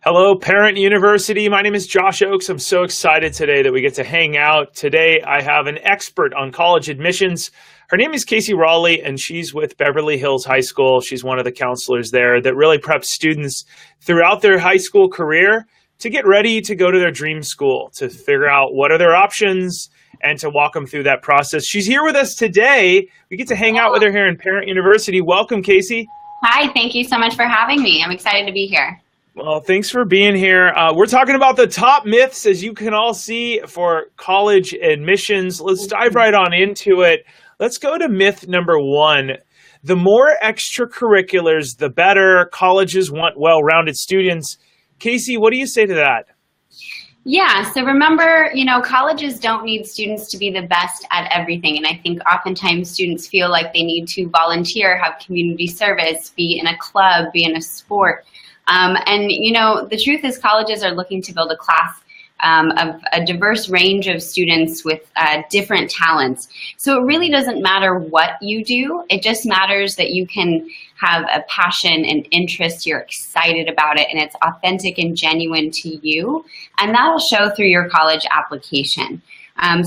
Hello, Parent University. My name is Josh Oakes. I'm so excited today that we get to hang out. Today, I have an expert on college admissions. Her name is Casey Rowley, and she's with Beverly Hills High School. She's one of the counselors there that really preps students throughout their high school career to get ready to go to their dream school, to figure out what are their options, and to walk them through that process. She's here with us today. We get to hang out with her here in Parent University. Welcome, Casey. Hi, thank you so much for having me. I'm excited to be here. Well, thanks for being here. We're talking about the top myths, as you can all see, for college admissions. Let's dive right on into it. Let's go to myth number one. The more extracurriculars, the better. Colleges want well-rounded students. Casey, what do you say to that? Yeah, so remember, colleges don't need students to be the best at everything. And I think oftentimes students feel like they need to volunteer, have community service, be in a club, be in a sport. The truth is colleges are looking to build a class of a diverse range of students with different talents. So it really doesn't matter what you do. It just matters that you can have a passion and interest, you're excited about it, and it's authentic and genuine to you. And that'll show through your college application.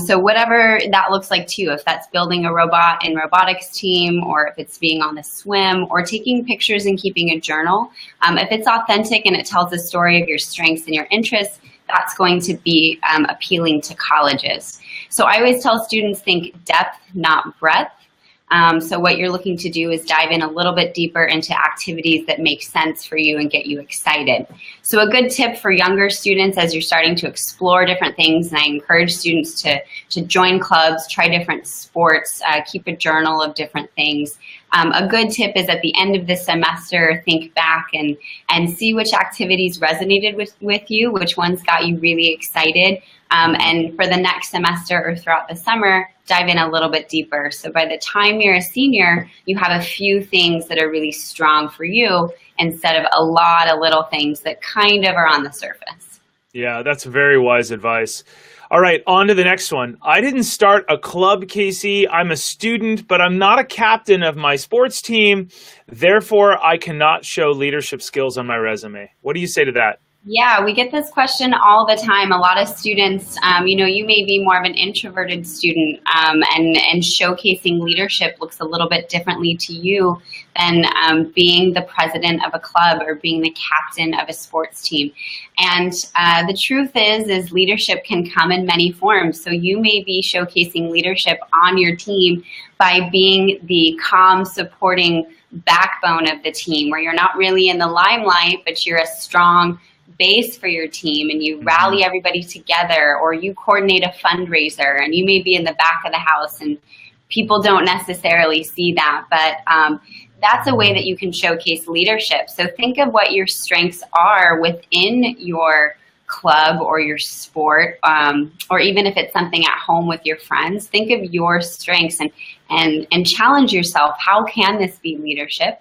So whatever that looks like to you, if that's building a robot in robotics team, or if it's being on the swim, or taking pictures and keeping a journal, if it's authentic and it tells a story of your strengths and your interests, that's going to be appealing to colleges. So I always tell students, think depth, not breadth. So what you're looking to do is dive in a little bit deeper into activities that make sense for you and get you excited. So a good tip for younger students as you're starting to explore different things, and I encourage students to join clubs, try different sports, keep a journal of different things. A good tip is at the end of the semester, think back and see which activities resonated with you, which ones got you really excited. And for the next semester or throughout the summer, dive in a little bit deeper. So by the time you're a senior, you have a few things that are really strong for you instead of a lot of little things that kind of are on the surface. Yeah, that's very wise advice. All right, on to the next one. I didn't start a club, Casey. I'm a student, but I'm not a captain of my sports team. Therefore, I cannot show leadership skills on my resume. What do you say to that? Yeah, we get this question all the time. A lot of students, you may be more of an introverted student, and showcasing leadership looks a little bit differently to you than being the president of a club or being the captain of a sports team. And the truth is leadership can come in many forms. So you may be showcasing leadership on your team by being the calm, supporting backbone of the team, where you're not really in the limelight, but you're a strong base for your team, and you rally everybody together, or you coordinate a fundraiser, and you may be in the back of the house and people don't necessarily see that, but that's a way that you can showcase leadership. So think of what your strengths are within your club or your sport, or even if it's something at home with your friends. Think of your strengths and challenge yourself. How can this be leadership?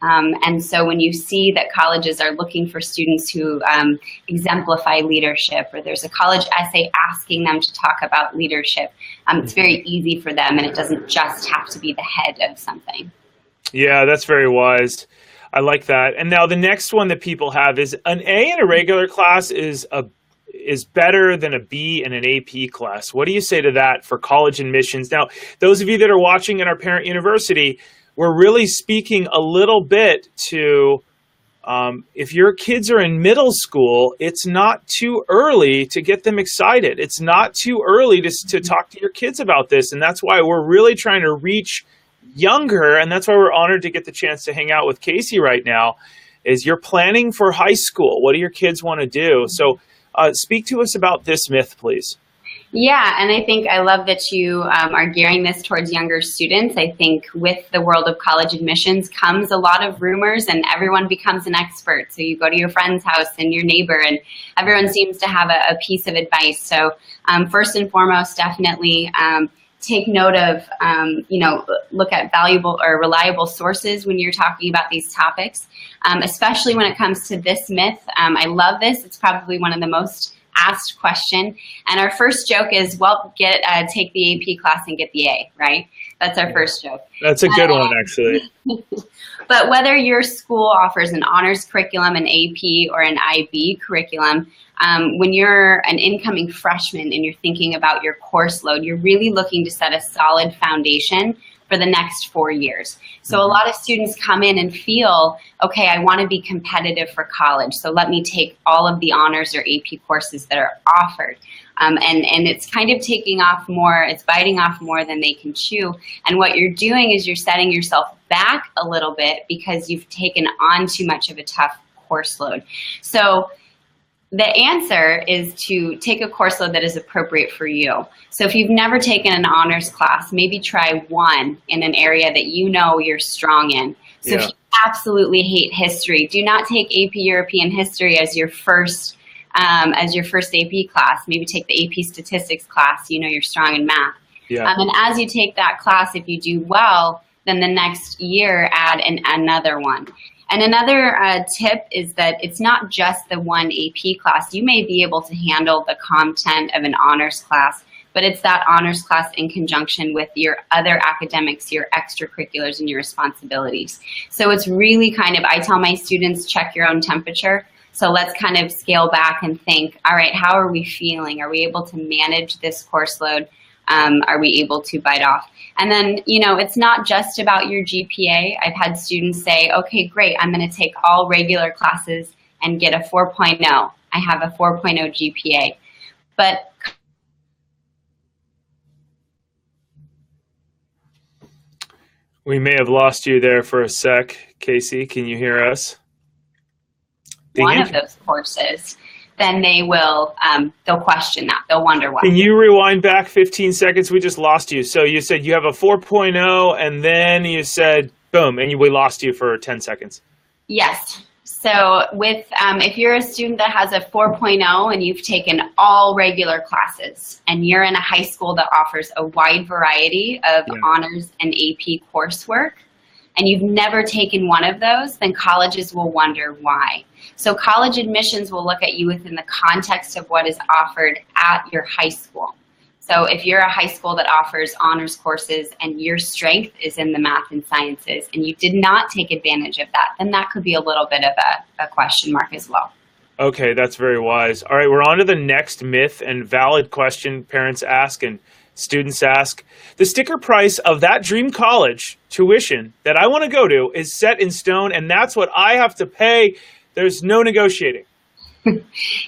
And so when you see that colleges are looking for students who exemplify leadership, or there's a college essay asking them to talk about leadership, it's very easy for them, and it doesn't just have to be the head of something. Yeah, that's very wise. I like that. And now the next one that people have is an A in a regular class is better than a B in an AP class. What do you say to that for college admissions? Now, those of you that are watching in our Parent University, we're really speaking a little bit to if your kids are in middle school, it's not too early to get them excited. It's not too early to talk to your kids about this. And that's why we're really trying to reach younger. And that's why we're honored to get the chance to hang out with Casey right now, is you're planning for high school. What do your kids want to do? So speak to us about this myth, please. Yeah, and I think I love that you are gearing this towards younger students. I think with the world of college admissions comes a lot of rumors, and everyone becomes an expert. So you go to your friend's house and your neighbor, and everyone seems to have a piece of advice. So first and foremost, definitely take note of, look at valuable or reliable sources when you're talking about these topics, especially when it comes to this myth. I love this. It's probably one of the most asked question. And our first joke is, well, take the AP class and get the A, right? That's our first joke. That's a good one, actually. But whether your school offers an honors curriculum, an AP, or an IB curriculum, when you're an incoming freshman and you're thinking about your course load, you're really looking to set a solid foundation for the next 4 years. So a lot of students come in and feel, okay, I want to be competitive for college, so let me take all of the honors or AP courses that are offered. And it's kind of taking off more, it's biting off more than they can chew. And what you're doing is you're setting yourself back a little bit because you've taken on too much of a tough course load. So the answer is to take a course load that is appropriate for you. So if you've never taken an honors class, maybe try one in an area that you know you're strong in. So if you absolutely hate history, do not take AP European History as your first AP class. Maybe take the AP Statistics class. You know you're strong in math. And as you take that class, if you do well, then the next year add another one. And another tip is that it's not just the one AP class. You may be able to handle the content of an honors class, but it's that honors class in conjunction with your other academics, your extracurriculars, and your responsibilities. So it's really kind of, I tell my students, check your own temperature. So let's kind of scale back and think, all right, how are we feeling? Are we able to manage this course load? Are we able to bite off? And then, it's not just about your GPA. I've had students say, okay, great, I'm going to take all regular classes and get a 4.0. I have a 4.0 GPA. But we may have lost you there for a sec. Casey, can you hear us? One of those courses, then they will, they'll question that. They'll wonder why. Can you rewind back 15 seconds? We just lost you. So you said you have a 4.0, and then you said, boom, and we lost you for 10 seconds. Yes. So with, if you're a student that has a 4.0 and you've taken all regular classes, and you're in a high school that offers a wide variety of honors and AP coursework, and you've never taken one of those, then colleges will wonder why. So college admissions will look at you within the context of what is offered at your high school. So if you're a high school that offers honors courses and your strength is in the math and sciences and you did not take advantage of that, then that could be a little bit of a question mark as well. Okay, that's very wise. All right, we're on to the next myth and valid question parents ask and students ask. The sticker price of that dream college tuition that I want to go to is set in stone, and that's what I have to pay. There's no negotiating.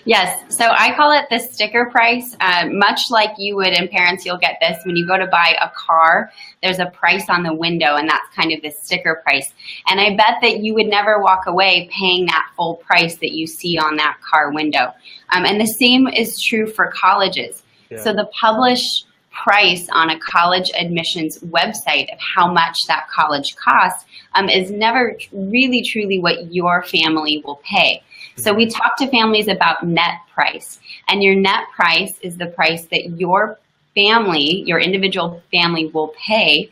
Yes, so I call it the sticker price. Much like you would, and parents, you'll get this, when you go to buy a car, there's a price on the window, and that's kind of the sticker price. And I bet that you would never walk away paying that full price that you see on that car window. And the same is true for colleges. So the published price on a college admissions website of how much that college costs is never really truly what your family will pay. So we talk to families about net price, and your net price is the price that your family, your individual family will pay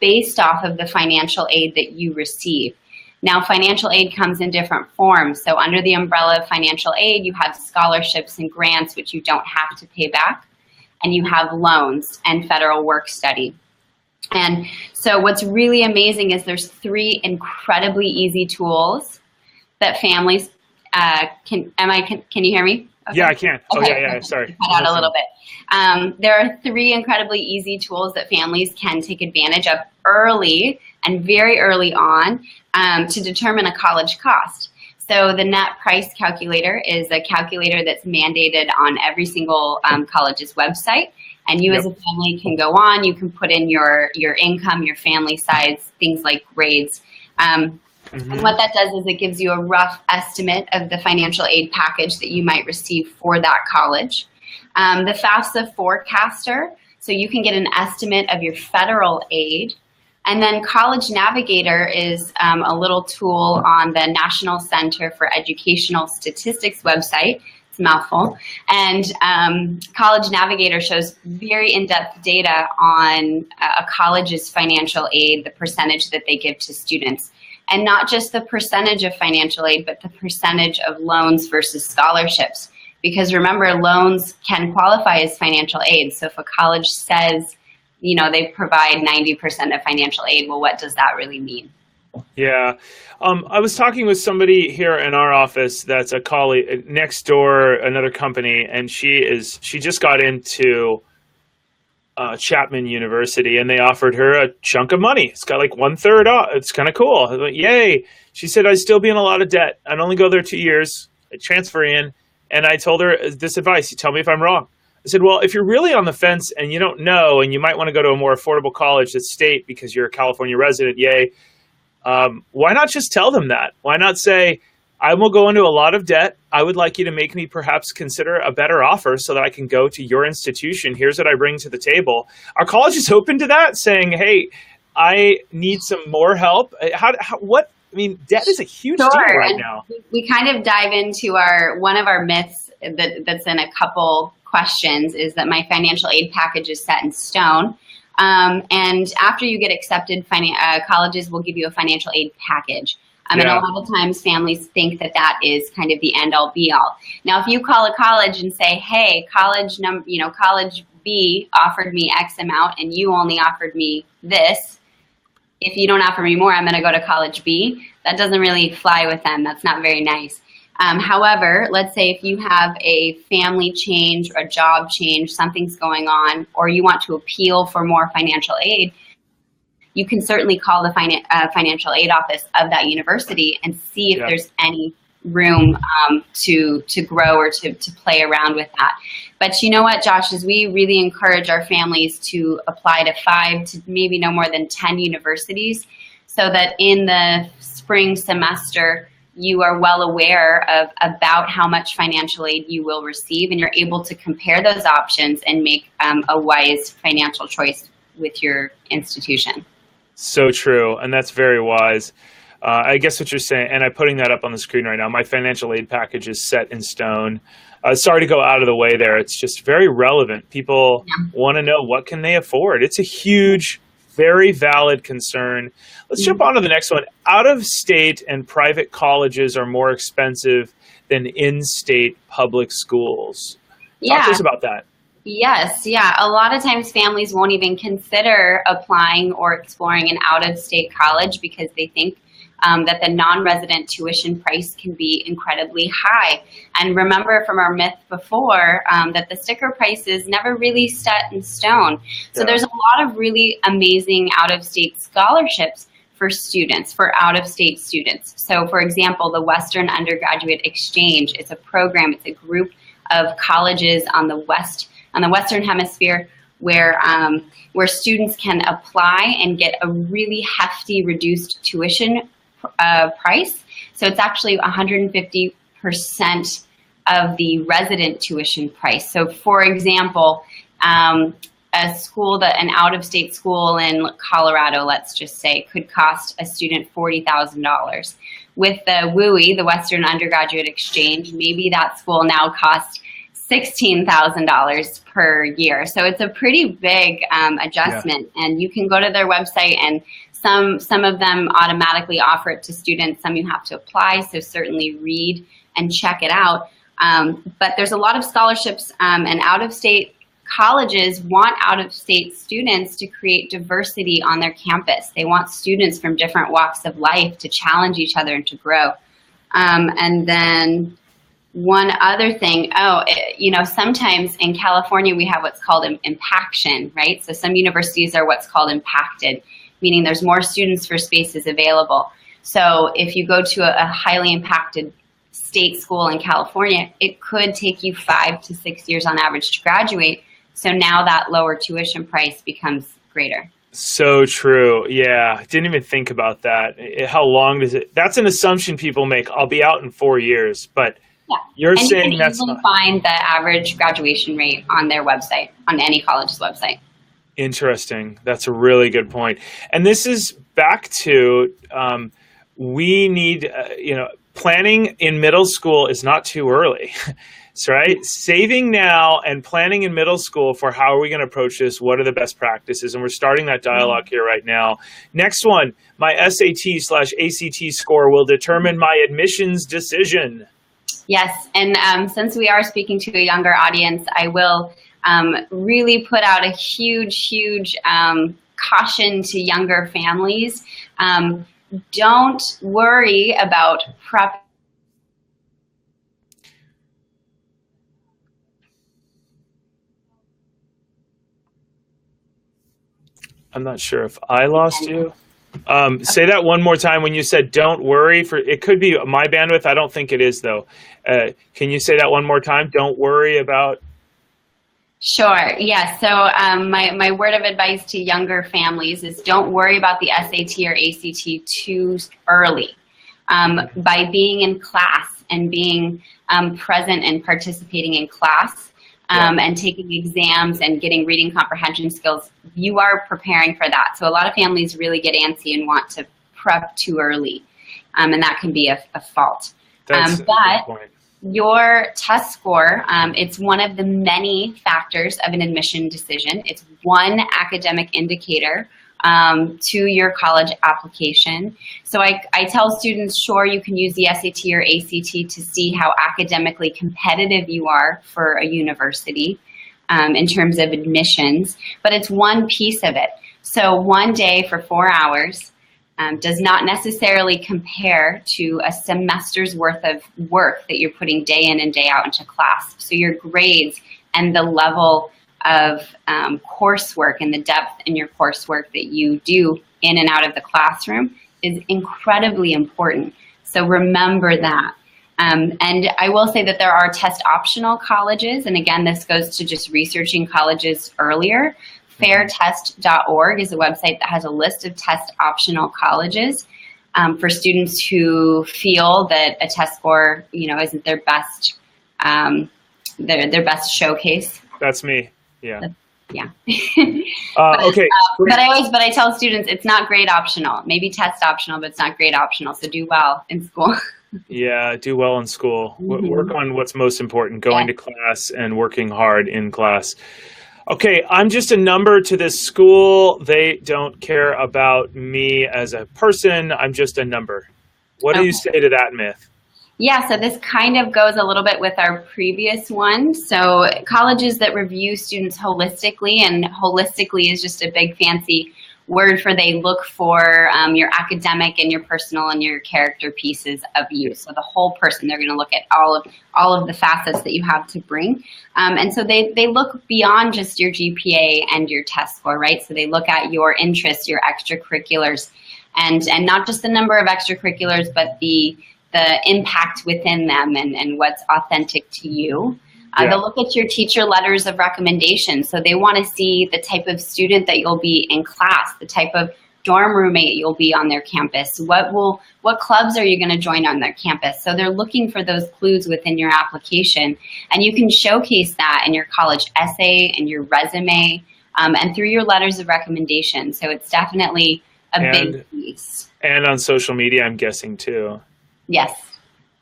based off of the financial aid that you receive. Now, financial aid comes in different forms. So under the umbrella of financial aid, you have scholarships and grants, which you don't have to pay back, and you have loans and federal work study. And so what's really amazing is there's 3 incredibly easy tools that families can you hear me? Okay. Yeah, I can. Okay, yeah, sorry. Cut out a little bit. There are 3 incredibly easy tools that families can take advantage of early and very early on to determine a college cost. So the net price calculator is a calculator that's mandated on every single college's website. And you as a family can go on, you can put in your income, your family size, things like grades. And what that does is it gives you a rough estimate of the financial aid package that you might receive for that college. The FAFSA forecaster, so you can get an estimate of your federal aid. And then College Navigator is a little tool on the National Center for Educational Statistics website. It's a mouthful. And College Navigator shows very in-depth data on a college's financial aid, the percentage that they give to students. And not just the percentage of financial aid, but the percentage of loans versus scholarships. because remember, loans can qualify as financial aid. So if a college says, they provide 90% of financial aid, well, what does that really mean? Yeah. I was talking with somebody here in our office that's a colleague next door, another company, and she just got into Chapman University, and they offered her a chunk of money. It's got like 1/3 off. It's kind of cool. I was like, yay. She said, I'd still be in a lot of debt. I'd only go there 2 years. I transfer in. And I told her this advice. You tell me if I'm wrong. I said, well, if you're really on the fence and you don't know, and you might want to go to a more affordable college that's state because you're a California resident, yay. Why not just tell them that? Why not say, I will go into a lot of debt. I would like you to make me perhaps consider a better offer so that I can go to your institution. Here's what I bring to the table. Our college is open to that, saying, hey, I need some more help. Debt is a huge deal right now. We kind of dive into one of our myths that's in a couple questions is that my financial aid package is set in stone. And after you get accepted, colleges will give you a financial aid package. And a lot of times families think that is kind of the end all be all. Now, if you call a college and say, hey, college B offered me X amount and you only offered me this, if you don't offer me more, I'm going to go to college B. That doesn't really fly with them. That's not very nice. However, let's say if you have a family change or a job change, something's going on, or you want to appeal for more financial aid, you can certainly call the financial aid office of that university and see if there's any room to grow or to play around with that. But you know what, Josh, is we really encourage our families to apply to 5 to maybe no more than 10 universities so that in the spring semester, you are well aware of about how much financial aid you will receive, and you're able to compare those options and make a wise financial choice with your institution. So true, and that's very wise. I guess what you're saying, and I'm putting that up on the screen right now, my financial aid package is set in stone. Sorry to go out of the way there. It's just very relevant. People want to know, what can they afford? It's a huge, very valid concern. Let's jump on to the next one. Out-of-state and private colleges are more expensive than in-state public schools. Talk to us about that. Yes, a lot of times families won't even consider applying or exploring an out-of-state college because they think that the non-resident tuition price can be incredibly high. And remember from our myth before that the sticker price is never really set in stone. So there's a lot of really amazing out-of-state scholarships for students, for out-of-state students. So for example, the Western Undergraduate Exchange, it's a program, it's a group of colleges on the Western Hemisphere where students can apply and get a really hefty reduced tuition price. So it's actually 150% of the resident tuition price. So for example, an out-of-state school in Colorado, let's just say, could cost a student $40,000. With the WUI, the Western Undergraduate Exchange, maybe that school now costs $16,000 per year. So it's a pretty big adjustment. And you can go to their website, and some of them automatically offer it to students. Some you have to apply, so certainly read and check it out. But there's a lot of scholarships, and out-of-state colleges want out-of-state students to create diversity on their campus. They want students from different walks of life to challenge each other and to grow. And then one other thing, sometimes in California we have what's called impaction, right? So some universities are what's called impacted, meaning there's more students for spaces available. So if you go to a highly impacted state school in California, it could take you 5 to 6 years on average to graduate. So now that lower tuition price becomes greater. So true. Yeah. Didn't even think about that. How long does it? That's an assumption people make. I'll be out in 4 years, but you're saying that's not. You can find the average graduation rate on their website, on any college's website. Interesting. That's a really good point. And this is back to we need, planning in middle school is not too early. That's right. Saving now and planning in middle school for how are we going to approach this? What are the best practices? And we're starting that dialogue here right now. Next one, my SAT/ACT score will determine my admissions decision. Yes, and since we are speaking to a younger audience, I will really put out a huge caution to younger families. Don't worry about prep. I'm not sure if I lost you. Say that one more time when you said don't worry. It could be my bandwidth. I don't think it is, though. Can you say that one more time? Don't worry about... Sure. Yeah. So my word of advice to younger families is don't worry about the SAT or ACT too early. By being in class and being present and participating in class and taking exams and getting reading comprehension skills, you are preparing for that. So a lot of families really get antsy and want to prep too early, and that can be a fault. That's a good point. Your test score, it's one of the many factors of an admission decision. It's one academic indicator to your college application. So I tell students, sure, you can use the SAT or ACT to see how academically competitive you are for a university in terms of admissions, but it's one piece of it. So one day for 4 hours does not necessarily compare to a semester's worth of work that you're putting day in and day out into class. So your grades and the level of coursework and the depth in your coursework that you do in and out of the classroom is incredibly important. So remember that. And I will say that there are test optional colleges. And again, this goes to just researching colleges earlier. Fairtest.org is a website that has a list of test optional colleges for students who feel that a test score, isn't their best, their best showcase. That's me. Yeah. Yeah. Okay. But I tell students it's not grade optional. Maybe test optional, but it's not grade optional. So do well in school. Yeah, do well in school. Work on what's most important, going to class and working hard in class. Okay, I'm just a number to this school. They don't care about me as a person. I'm just a number. What do you say to that myth? Yeah, so this kind of goes a little bit with our previous one. So colleges that review students holistically, and holistically is just a big fancy word for they look for your academic and your personal and your character pieces of you. So the whole person, they're going to look at all of the facets that you have to bring. And so they look beyond just your GPA and your test score, right? So they look at your interests, your extracurriculars, and not just the number of extracurriculars, but the impact within them and what's authentic to you. They'll look at your teacher letters of recommendation. So they want to see the type of student that you'll be in class, the type of dorm roommate you'll be on their campus. What clubs are you going to join on their campus? So they're looking for those clues within your application. And you can showcase that in your college essay and your resume and through your letters of recommendation. So it's definitely a big piece. And on social media, I'm guessing, too. Yes.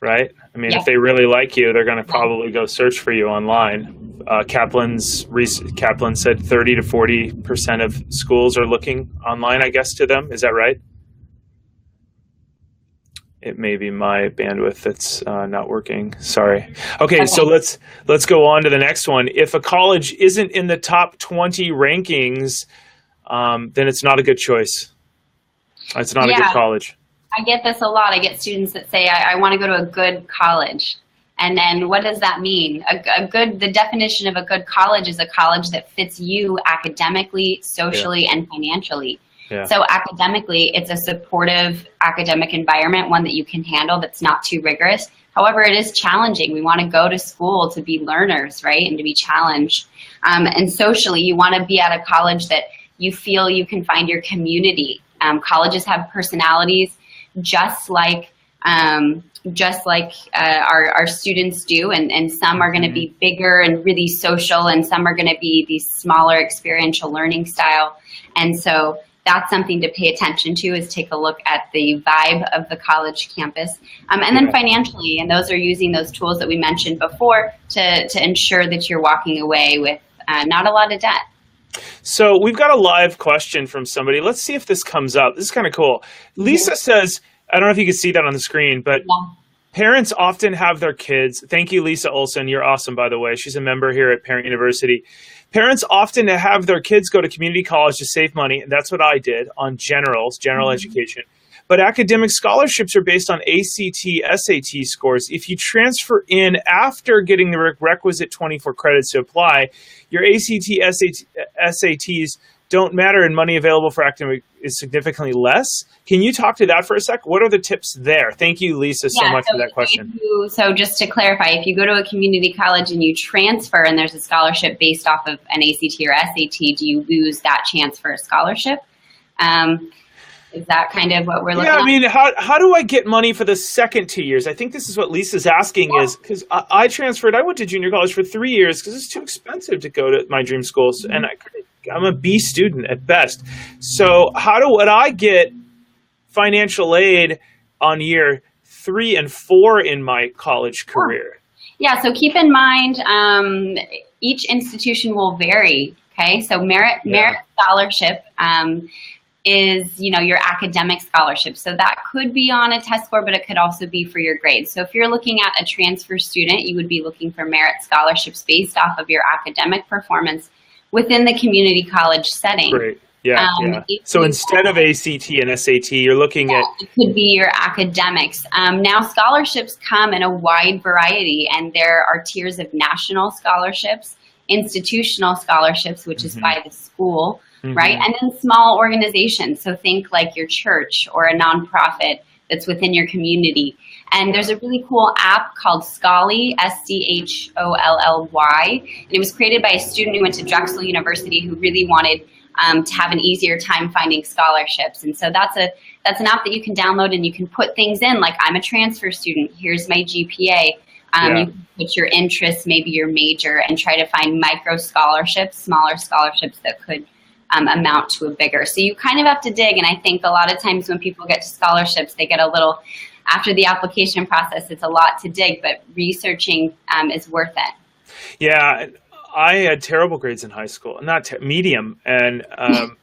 Right? I mean, if they really like you, they're going to probably go search for you online. Kaplan said 30 to 40% of schools are looking online, I guess, to them. Is that right? It may be my bandwidth that's not working. Sorry. Okay, so let's go on to the next one. If a college isn't in the top 20 rankings, then it's not a good choice. It's not a good college. I get this a lot. I get students that say, I want to go to a good college. And then what does that mean? The definition of a good college is a college that fits you academically, socially, and financially. Yeah. So academically, it's a supportive academic environment, one that you can handle that's not too rigorous. However, it is challenging. We want to go to school to be learners, right, and to be challenged. And socially, you want to be at a college that you feel you can find your community. Colleges have personalities just like our students do, and some are going to be bigger and really social, and some are going to be these smaller experiential learning style. And so that's something to pay attention to, is take a look at the vibe of the college campus. And then financially, and those are using those tools that we mentioned before to ensure that you're walking away with not a lot of debt. So we've got a live question from somebody. Let's see if this comes up. This is kind of cool. Lisa says, I don't know if you can see that on the screen, but Parents often have their kids. Thank you, Lisa Olson. You're awesome, by the way. She's a member here at Parent University. Parents often have their kids go to community college to save money. And that's what I did on general education. But academic scholarships are based on ACT, SAT scores. If you transfer in after getting the requisite 24 credits to apply, your ACT, SATs don't matter, and money available for academic is significantly less. Can you talk to that for a sec? What are the tips there? Thank you, Lisa, so much for that question. So just to clarify, if you go to a community college and you transfer and there's a scholarship based off of an ACT or SAT, do you lose that chance for a scholarship? Is that kind of what we're looking at? Yeah, I mean, how do I get money for the second 2 years? I think this is what Lisa's asking is, because I transferred, I went to junior college for 3 years because it's too expensive to go to my dream schools, and I'm a B student at best. So would I get financial aid on year 3 and 4 in my college career? Yeah, so keep in mind, each institution will vary, okay? So merit scholarship is, your academic scholarship. So that could be on a test score, but it could also be for your grades. So if you're looking at a transfer student, you would be looking for merit scholarships based off of your academic performance within the community college setting. Great. Yeah. So instead of ACT and SAT, you're looking at... It could be your academics. Now, scholarships come in a wide variety, and there are tiers of national scholarships, institutional scholarships, which is by the school, right? And then small organizations. So think like your church or a nonprofit that's within your community. And there's a really cool app called Scholly, SCHOLLY. And it was created by a student who went to Drexel University who really wanted to have an easier time finding scholarships. And so that's an app that you can download, and you can put things in like, I'm a transfer student, here's my GPA. You can put your interests, maybe your major, and try to find micro scholarships, smaller scholarships that could amount to a bigger. So you kind of have to dig. And I think a lot of times when people get to scholarships, they get a little, after the application process, it's a lot to dig, but researching is worth it. Yeah, I had terrible grades in high school, not medium, and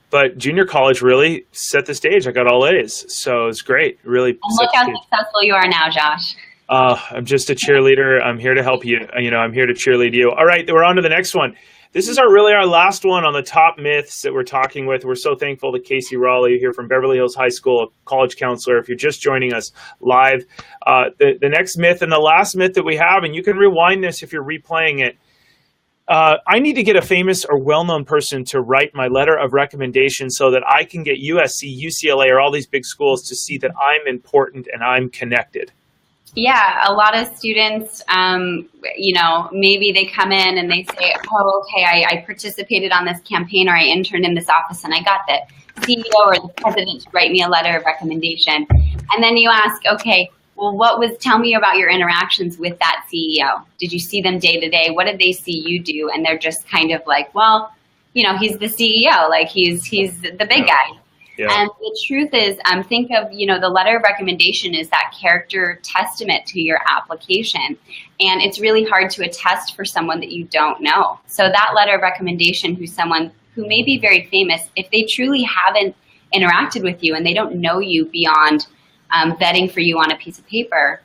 but junior college really set the stage. I got all A's, so it's great. Really. And look how successful you are now, Josh. I'm just a cheerleader. I'm here to help you. I'm here to cheerlead you. All right, we're on to the next one. This is our last one on the top myths that we're talking with. We're so thankful to Casey Rowley here from Beverly Hills High School, a college counselor. If you're just joining us live, the next myth and the last myth that we have, and you can rewind this if you're replaying it. I need to get a famous or well-known person to write my letter of recommendation so that I can get USC, UCLA, or all these big schools to see that I'm important and I'm connected. Yeah, a lot of students, maybe they come in and they say, oh, okay, I participated on this campaign, or I interned in this office and I got the CEO or the president to write me a letter of recommendation. And then you ask, okay, well, tell me about your interactions with that CEO. Did you see them day to day? What did they see you do? And they're just kind of like, well, he's the CEO, like he's the big guy. Yeah. And the truth is, think of, the letter of recommendation is that character testament to your application. And it's really hard to attest for someone that you don't know. So that letter of recommendation, someone who may be very famous, if they truly haven't interacted with you and they don't know you beyond vetting for you on a piece of paper,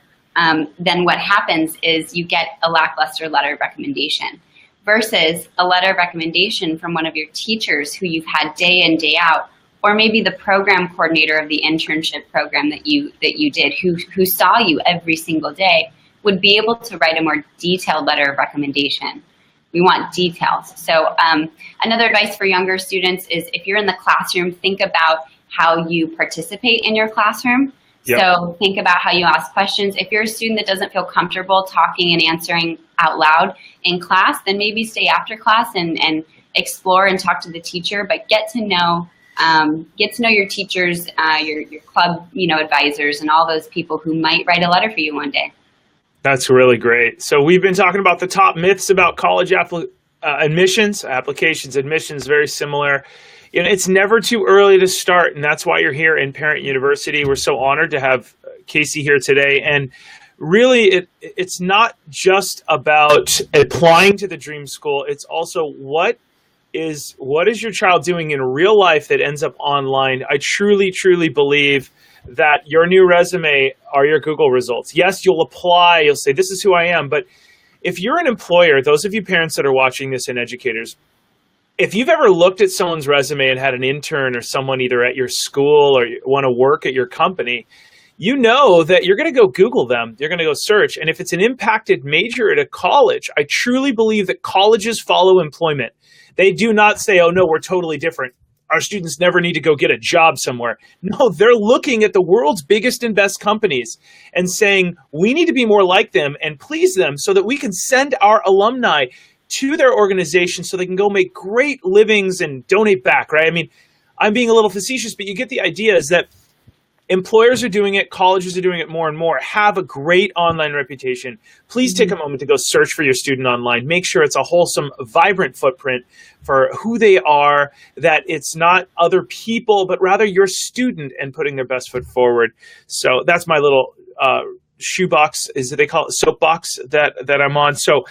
then what happens is you get a lackluster letter of recommendation versus a letter of recommendation from one of your teachers who you've had day in, day out, or maybe the program coordinator of the internship program that you did, who saw you every single day, would be able to write a more detailed letter of recommendation. We want details. So another advice for younger students is, if you're in the classroom, think about how you participate in your classroom. Yep. So think about how you ask questions. If you're a student that doesn't feel comfortable talking and answering out loud in class, then maybe stay after class and explore and talk to the teacher, but get to know your teachers, your club, advisors, and all those people who might write a letter for you one day. That's really great. So we've been talking about the top myths about college admissions, very similar. It's never too early to start, and that's why you're here in Parent University. We're so honored to have Casey here today. And really, it's not just about applying to the dream school. It's also what is your child doing in real life that ends up online. I truly, truly believe that your new resume are your Google results. Yes, you'll apply, you'll say, this is who I am. But if you're an employer, those of you parents that are watching this and educators, if you've ever looked at someone's resume and had an intern or someone either at your school or want to work at your company, you know that you're going to go Google them. You're going to go search. And if it's an impacted major at a college, I truly believe that colleges follow employment. They do not say, oh, no, we're totally different. Our students never need to go get a job somewhere. No, they're looking at the world's biggest and best companies and saying, we need to be more like them and please them so that we can send our alumni to their organization so they can go make great livings and donate back, right? I mean, I'm being a little facetious, but you get the idea is that employers are doing it, colleges are doing it more and more. Have a great online reputation. Please take a moment to go search for your student online. Make sure it's a wholesome, vibrant footprint for who they are, that it's not other people, but rather your student and putting their best foot forward. So that's my little shoebox, is they call it soapbox that I'm on. So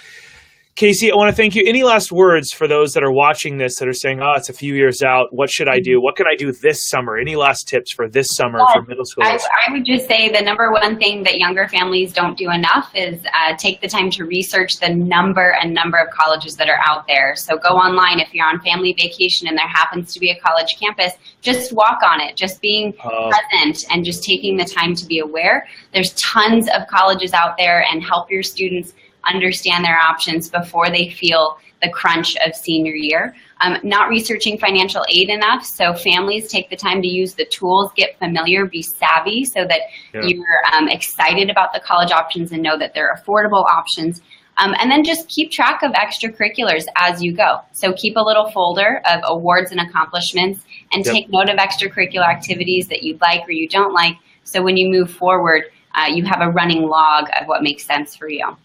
Casey, I want to thank you. Any last words for those that are watching this that are saying, oh, it's a few years out. What should I do? What can I do this summer? Any last tips for this summer for middle schoolers? I would just say the number one thing that younger families don't do enough is take the time to research the number of colleges that are out there. So go online if you're on family vacation and there happens to be a college campus, just walk on it, just being present and just taking the time to be aware. There's tons of colleges out there, and help your students understand their options before they feel the crunch of senior year. Not researching financial aid enough, so families take the time to use the tools, get familiar, be savvy, so that you're excited about the college options and know that they're affordable options. And then just keep track of extracurriculars as you go. So keep a little folder of awards and accomplishments, and take note of extracurricular activities that you like or you don't like, so when you move forward, you have a running log of what makes sense for you.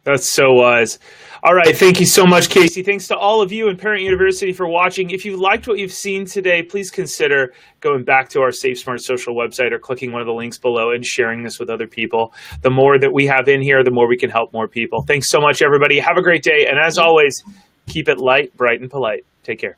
That's so wise. All right. Thank you so much, Casey. Thanks to all of you in Parent University for watching. If you liked what you've seen today, please consider going back to our Safe Smart Social website or clicking one of the links below and sharing this with other people. The more that we have in here, the more we can help more people. Thanks so much, everybody. Have a great day. And as always, keep it light, bright, and polite. Take care.